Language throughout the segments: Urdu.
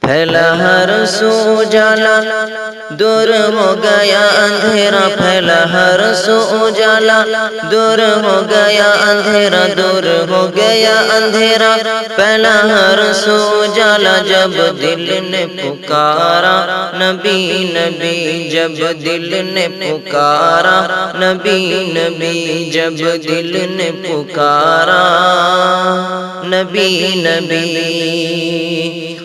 پھیلا ہر سو اجالا، دور ہو گیا اندھیرا، پھیلا ہر سو اجالا، دور ہو گیا اندھیرا، دور ہو گیا اندھیرا، پھیلا ہر سو اجالا، جب دل نے پکارا نبی نبی، جب دل نے پکارا نبی نبی، جب دل نے پکارا نبی نبی۔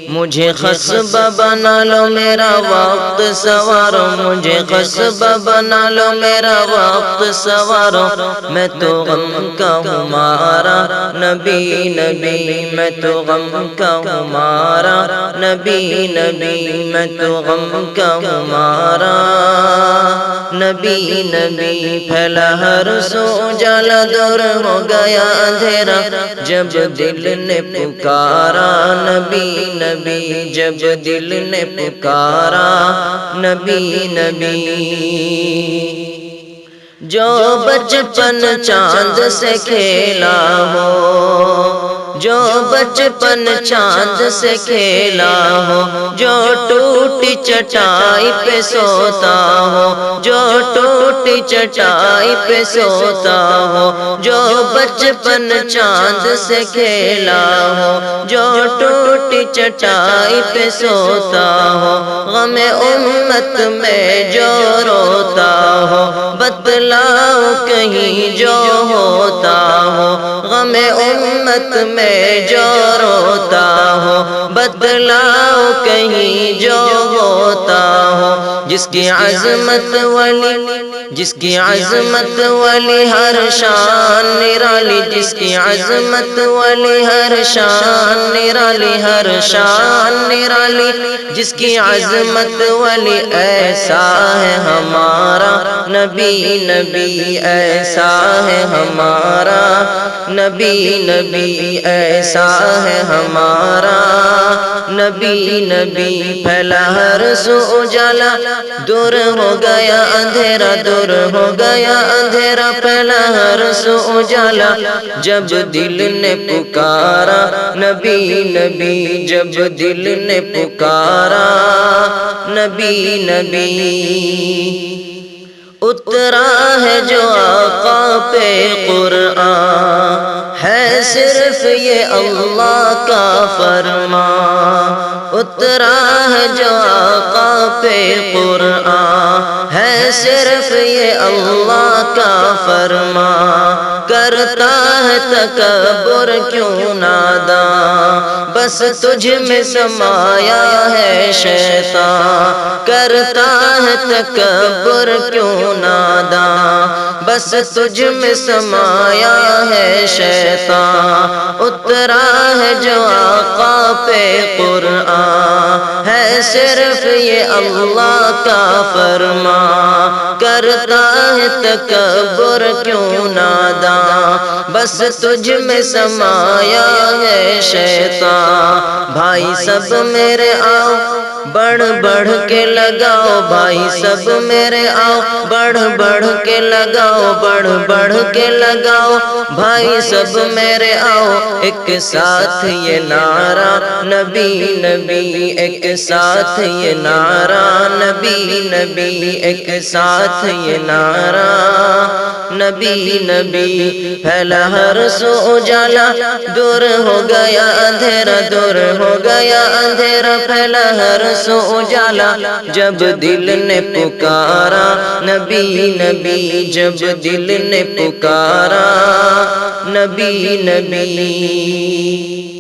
مجھے خصبہ بنا لو میرا وقت سوارو، مجھے خصبہ بنا لو میرا وقت سوارو، میں تو غم کا ہوں مارا نبی نبی، میں تو غم کا ہوں مارا نبی نبی، میں تو غم کا ہوں مارا نبی نبی۔ پھیلا ہر سو اجالا، دور ہو گیا اندھیرا، جب دل نے پکارا نبی نبی، جب دل نے پکارا نبی نبی۔ جو بچپن چاند سے کھیلا ہو، جو بچپن چاند سے کھیلا ہو، جو ٹوٹی چٹائی پہ سوتا ہو، جو ٹوٹی چٹائی پہ سوتا ہو، جو بچپن چاند سے کھیلا ہو، جو ٹوٹی چٹائی پہ سوتا ہو، غم امت میں جو روتا ہو، بتلاؤ کہیں جو ہوتا ہو، غم امت میں جو روتا ہو، بتلاؤ کہیں جو ہوتا ہو، جس کی عظمت ولی، جس کی عظمت ولی ہر شان نرالی، جس کی عظمت ولی ہر شان نرالی، ہر شان نرالی، جس کی عظمت ولی ایسا ہے ہمارا نبی نبی، ایسا ہے ہمارا نبی نبی، ایسا ہے ہمارا نبی نبی۔ پھیلا ہر سو اجالا، دور ہو گیا اندھیرا، دور ہو گیا اندھیرا، پھیلا ہر سو اجالا، جب دل نے پکارا نبی نبی، جب دل نے پکارا نبی نبی۔ اترا ہے جو آقا پہ قرآن، ہے صرف یہ اللہ کا فرمان، اترا ہے جو آقا پہ قرآن، ہے صرف یہ اللہ کا فرمان، کرتا ہے تکبر کیوں ناداں، بس تجھ میں سمایا ہے شیطان، کرتا ہے تکبر کیوں ناداں، بس تجھ میں سمایا ہے شیطان، اترا ہے جو آقا پہ قرآن، ہے صرف یہ اللہ کا فرمان، کرتا ہے تکبر کیوں ناداں، بس تجھ میں سمایا ہے شیطان۔ بھائی سب میرے آؤ بڑھ بڑھ کے لگاؤ، بھائی سب میرے آؤ بڑھ بڑھ کے لگاؤ، بڑھ بڑھ کے لگاؤ، بھائی سب میرے آؤ، ایک ساتھ یہ نعرہ نبی نبی، ایک ساتھ یہ نعرہ نبی نبی، ایک ساتھ یہ نعرہ نبی نبی۔ پھیلا ہر سو اجالا، دور ہو گیا اندھیرا، دور ہو گیا اندھیرا، پھیلا ہر سو اجالا، جب دل نے پکارا نبی نبی، جب دل نے پکارا نبی نبی۔